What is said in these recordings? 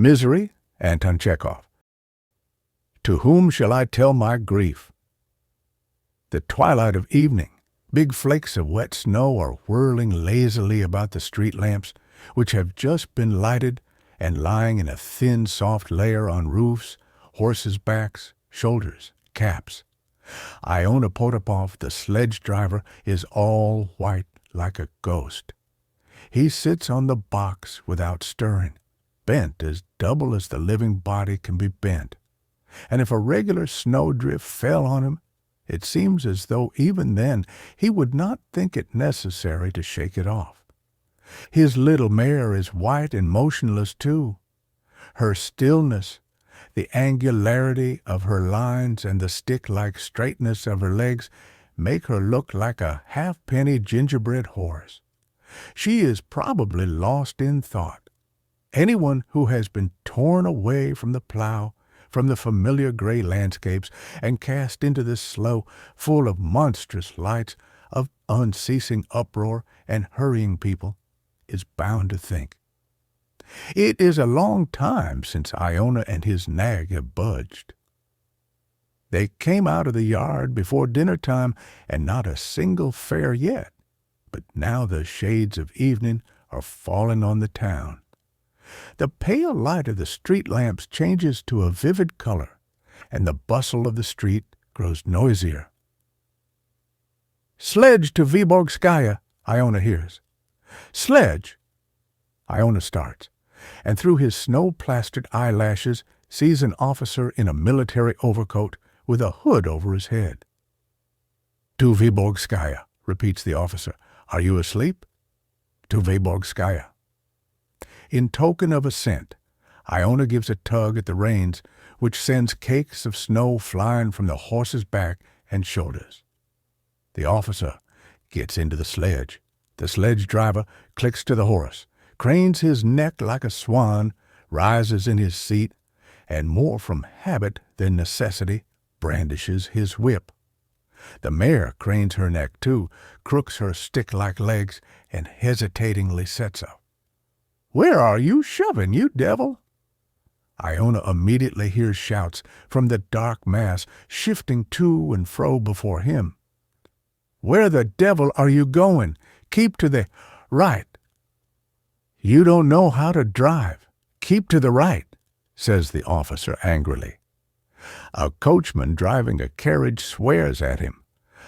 Misery, Anton Chekhov. To whom shall I tell my grief? The twilight of evening. Big flakes of wet snow are whirling lazily about the street lamps, which have just been lighted and lying in a thin, soft layer on roofs, horses' backs, shoulders, caps. Iona Potapov, the sledge driver, is all white like a ghost. He sits on the box without stirring, bent as double as the living body can be bent. And if a regular snowdrift fell on him, it seems as though even then he would not think it necessary to shake it off. His little mare is white and motionless too. Her stillness, the angularity of her lines and the stick-like straightness of her legs make her look like a halfpenny gingerbread horse. She is probably lost in thought. Anyone who has been torn away from the plow, from the familiar gray landscapes, and cast into this slough full of monstrous lights, of unceasing uproar and hurrying people, is bound to think. It is a long time since Iona and his nag have budged. They came out of the yard before dinner time, and not a single fare yet. But now the shades of evening are falling on the town. The pale light of the street lamps changes to a vivid color, and the bustle of the street grows noisier. "Sledge to Vyborgskaya," Iona hears. "Sledge!" Iona starts, and through his snow-plastered eyelashes sees an officer in a military overcoat with a hood over his head. "To Vyborgskaya," repeats the officer. "Are you asleep?" "To Vyborgskaya." In token of assent, Iona gives a tug at the reins, which sends cakes of snow flying from the horse's back and shoulders. The officer gets into the sledge. The sledge driver clicks to the horse, cranes his neck like a swan, rises in his seat, and more from habit than necessity, brandishes his whip. The mare cranes her neck too, crooks her stick-like legs, and hesitatingly sets up. "Where are you shoving, you devil?" Iona immediately hears shouts from the dark mass shifting to and fro before him. "Where the devil are you going? Keep to the right." "You don't know how to drive. Keep to the right," says the officer angrily. A coachman driving a carriage swears at him.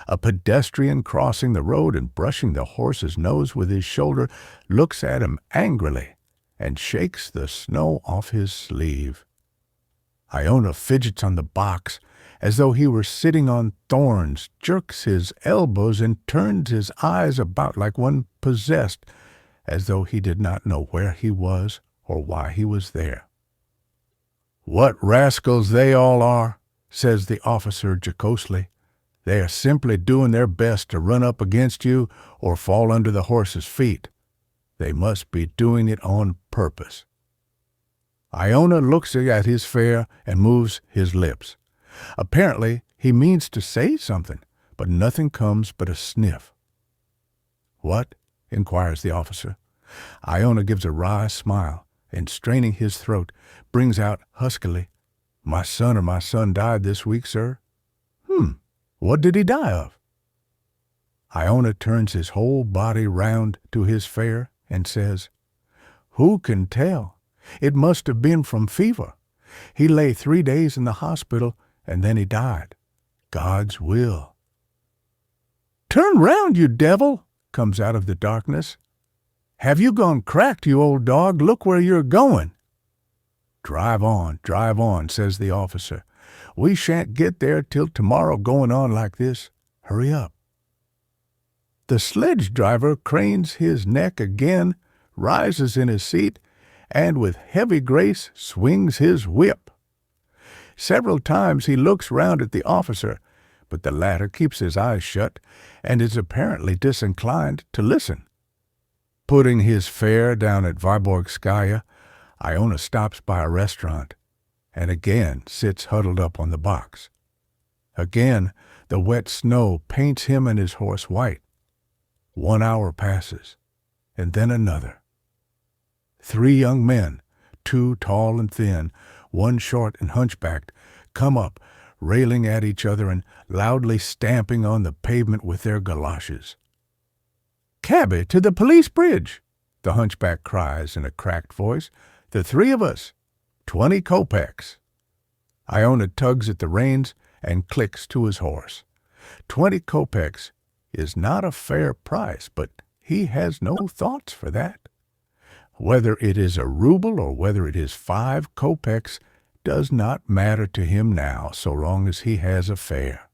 A pedestrian crossing the road and brushing the horse's nose with his shoulder looks at him angrily and shakes the snow off his sleeve. Iona fidgets on the box as though he were sitting on thorns, jerks his elbows, and turns his eyes about like one possessed, as though he did not know where he was or why he was there. "What rascals they all are," says the officer jocosely. "They are simply doing their best to run up against you or fall under the horse's feet. They must be doing it on purpose." Iona looks at his fare and moves his lips. Apparently he means to say something, but nothing comes but a sniff. "What?" inquires the officer. Iona gives a wry smile, and straining his throat, brings out huskily, my son died this week, sir." What did he die of?" Iona turns his whole body round to his fare and says, "Who can tell? It must have been from fever. He lay 3 days in the hospital, and then he died. God's will." "Turn round, you devil!" comes out of the darkness. "Have you gone cracked, you old dog? Look where you're going." Drive on," says the officer. "We shan't get there till tomorrow going on like this. Hurry up." The sledge driver cranes his neck again, rises in his seat, and with heavy grace swings his whip. Several times he looks round at the officer, but the latter keeps his eyes shut and is apparently disinclined to listen. Putting his fare down at Vyborgskaya, Iona stops by a restaurant and again sits huddled up on the box. Again the wet snow paints him and his horse white. 1 hour passes, and then another. 3 young men, two tall and thin, one short and hunchbacked, come up, railing at each other and loudly stamping on the pavement with their galoshes. "Cabby to the police bridge," the hunchback cries in a cracked voice. "The three of us. 20 kopecks. Iona tugs at the reins and clicks to his horse. 20 kopecks is not a fair price, but he has no thoughts for that. Whether it is a ruble or whether it is 5 kopecks does not matter to him now, so long as he has a fare.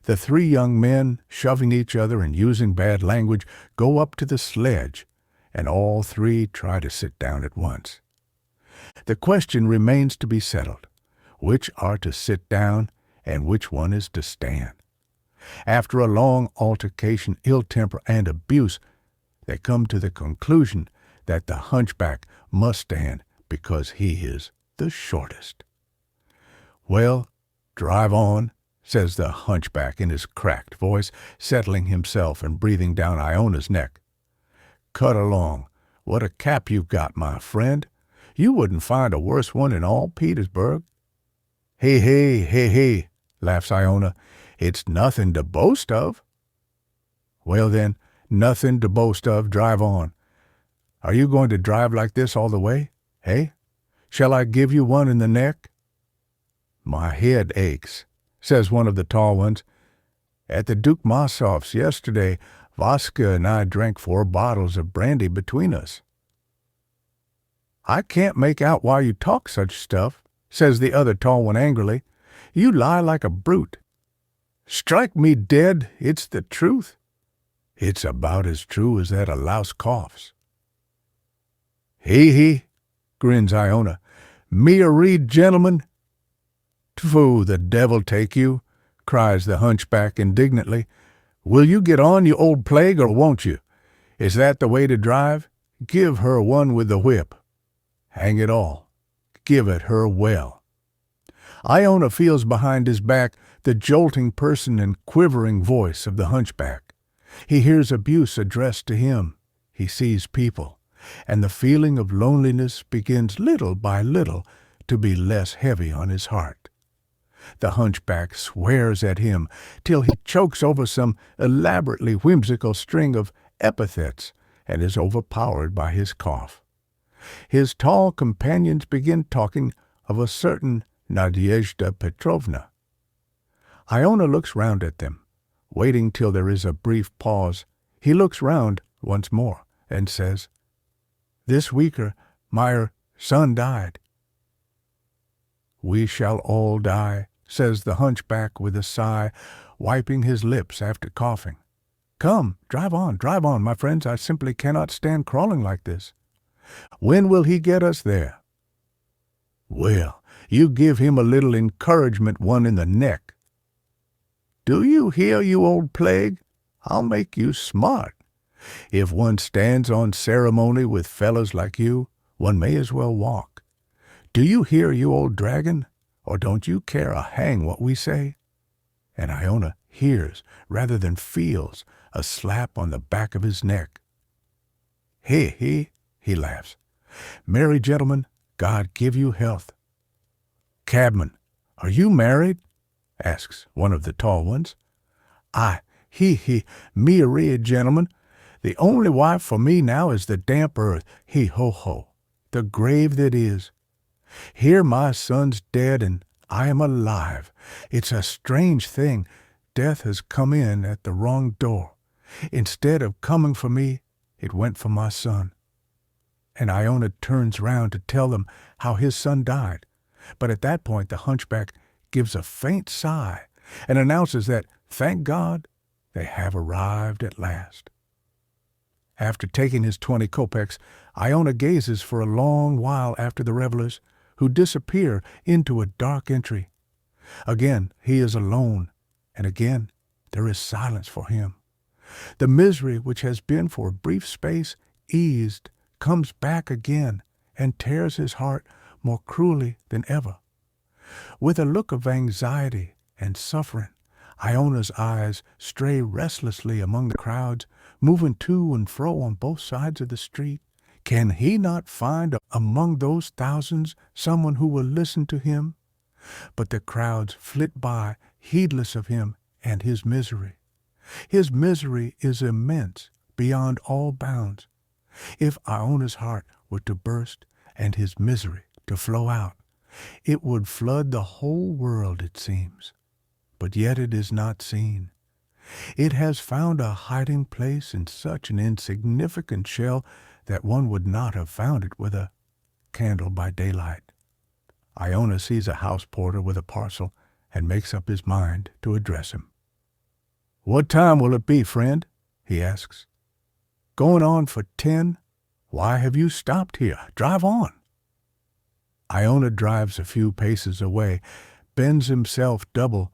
The three young men, shoving each other and using bad language, go up to the sledge, and all three try to sit down at once. The question remains to be settled: which are to sit down and which one is to stand? After a long altercation, ill temper, and abuse, they come to the conclusion that the hunchback must stand because he is the shortest. "Well, drive on," says the hunchback in his cracked voice, settling himself and breathing down Iona's neck. "Cut along. What a cap you've got, my friend. You wouldn't find a worse one in all Petersburg." "Hey, hey, hey, hey," laughs Iona. "It's nothing to boast of." "Well then, nothing to boast of. Drive on. Are you going to drive like this all the way? Hey? Shall I give you one in the neck?" "My head aches," says one of the tall ones. "At the Duke Masov's yesterday, Vaska and I drank 4 bottles of brandy between us." "I can't make out why you talk such stuff," says the other tall one angrily. "You lie like a brute." "Strike me dead, it's the truth." "It's about as true as that a louse coughs." "He, grins Iona. "Me a read, gentlemen?" "Tfu, the devil take you," cries the hunchback indignantly. "Will you get on, you old plague, or won't you? Is that the way to drive? Give her one with the whip. Hang it all, give it her well." Iona feels behind his back the jolting person and quivering voice of the hunchback. He hears abuse addressed to him. He sees people, and the feeling of loneliness begins little by little to be less heavy on his heart. The hunchback swears at him till he chokes over some elaborately whimsical string of epithets and is overpowered by his cough. His tall companions begin talking of a certain Nadezhda Petrovna. Iona looks round at them. Waiting till there is a brief pause, he looks round once more and says, "This weeker, my son died." "We shall all die," says the hunchback with a sigh, wiping his lips after coughing. "Come, drive on, my friends. I simply cannot stand crawling like this." "When will he get us there?" "Well, you give him a little encouragement, one in the neck." "Do you hear, you old plague? I'll make you smart. If one stands on ceremony with fellows like you, one may as well walk. Do you hear, you old dragon? Or don't you care a hang what we say?" And Iona hears, rather than feels, a slap on the back of his neck. He laughs. "Merry gentlemen, God give you health." "Cabman, are you married?" asks one of the tall ones. "Aye, me a real gentleman. The only wife for me now is the damp earth, ho, the grave that is. Here my son's dead and I am alive. It's a strange thing. Death has come in at the wrong door. Instead of coming for me, it went for my son." And Iona turns round to tell them how his son died. But at that point the hunchback gives a faint sigh and announces that, thank God, they have arrived at last. After taking his 20 kopecks, Iona gazes for a long while after the revelers, who disappear into a dark entry. Again he is alone, and again there is silence for him. The misery which has been for a brief space eased comes back again and tears his heart more cruelly than ever. With a look of anxiety and suffering, Iona's eyes stray restlessly among the crowds, moving to and fro on both sides of the street, Can he not find among those thousands someone who will listen to him? But the crowds flit by, heedless of him and his misery. His misery is immense, beyond all bounds. If Iona's heart were to burst and his misery to flow out, it would flood the whole world, it seems. But yet it is not seen. It has found a hiding place in such an insignificant shell that one would not have found it with a candle by daylight. Iona sees a house porter with a parcel and makes up his mind to address him. "What time will it be, friend?" he asks. "Going on for 10? Why have you stopped here? Drive on." Iona drives a few paces away, bends himself double,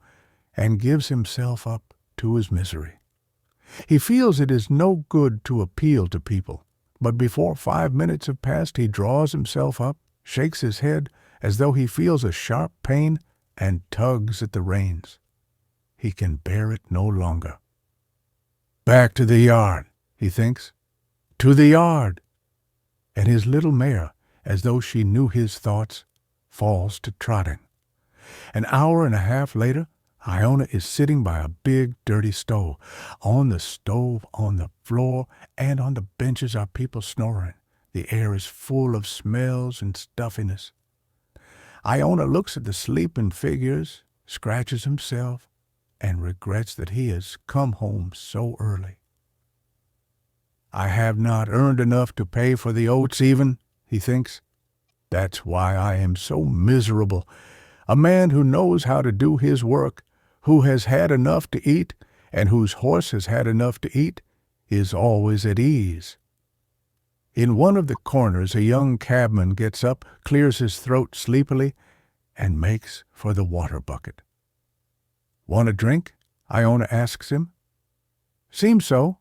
and gives himself up to his misery. He feels it is no good to appeal to people, but before 5 minutes have passed he draws himself up, shakes his head as though he feels a sharp pain, and tugs at the reins. He can bear it no longer. "Back to the yard," he thinks. "To the yard!" And his little mare, as though she knew his thoughts, falls to trotting. An hour and a half later, Iona is sitting by a big, dirty stove. On the stove, on the floor, and on the benches are people snoring. The air is full of smells and stuffiness. Iona looks at the sleeping figures, scratches himself, and regrets that he has come home so early. "I have not earned enough to pay for the oats even," he thinks. "That's why I am so miserable. A man who knows how to do his work, who has had enough to eat, and whose horse has had enough to eat, is always at ease." In one of the corners a young cabman gets up, clears his throat sleepily, and makes for the water bucket. "Want a drink?" Iona asks him. "Seems so."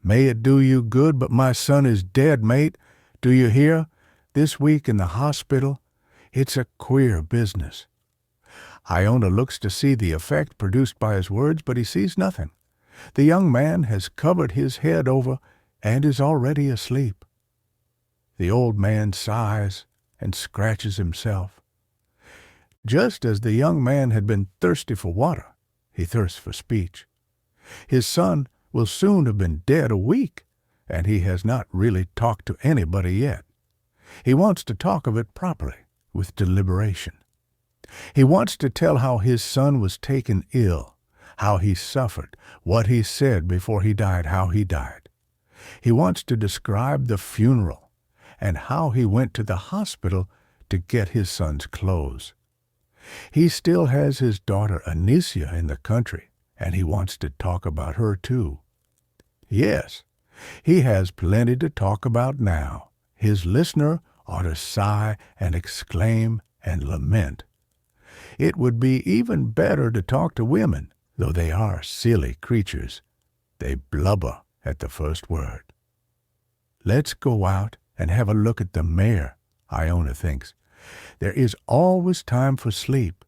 "May it do you good, but my son is dead, mate. Do you hear? This week in the hospital. It's a queer business." Iona looks to see the effect produced by his words, but he sees nothing. The young man has covered his head over and is already asleep. The old man sighs and scratches himself. Just as the young man had been thirsty for water, he thirsts for speech. His son will soon have been dead a week, and he has not really talked to anybody yet. He wants to talk of it properly, with deliberation. He wants to tell how his son was taken ill, how he suffered, what he said before he died, how he died. He wants to describe the funeral, and how he went to the hospital to get his son's clothes. He still has his daughter Anicia in the country, and he wants to talk about her too. Yes, he has plenty to talk about now. His listener ought to sigh and exclaim and lament. It would be even better to talk to women, though they are silly creatures. They blubber at the first word. Let's go out and have a look at the mare, Iona thinks. There is always time for sleep.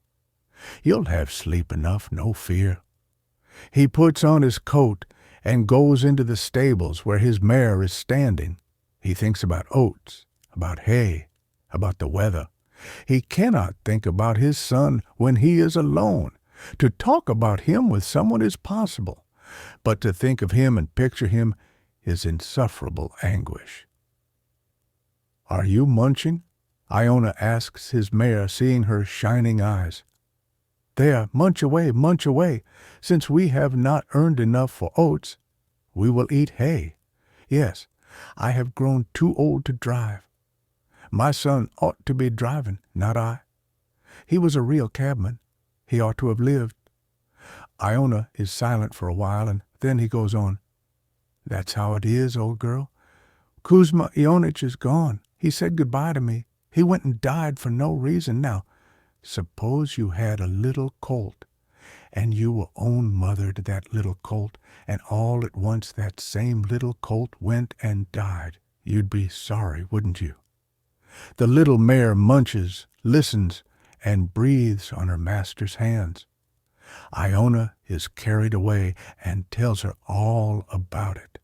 You'll have sleep enough, no fear. He puts on his coat and goes into the stables where his mare is standing. He thinks about oats, about hay, about the weather. He cannot think about his son when he is alone. To talk about him with someone is possible, but to think of him and picture him is insufferable anguish. "Are you munching?" Iona asks his mare, seeing her shining eyes. "There, munch away. Since we have not earned enough for oats, we will eat hay. Yes, I have grown too old to drive. My son ought to be driving, not I. He was a real cabman. He ought to have lived." Iona is silent for a while, and then he goes on. "That's how it is, old girl. Kuzma Ionitch is gone. He said goodbye to me. He went and died for no reason. Now, suppose you had a little colt, and you were own mother to that little colt, and all at once that same little colt went and died. You'd be sorry, wouldn't you?" The little mare munches, listens, and breathes on her master's hands. Iona is carried away and tells her all about it.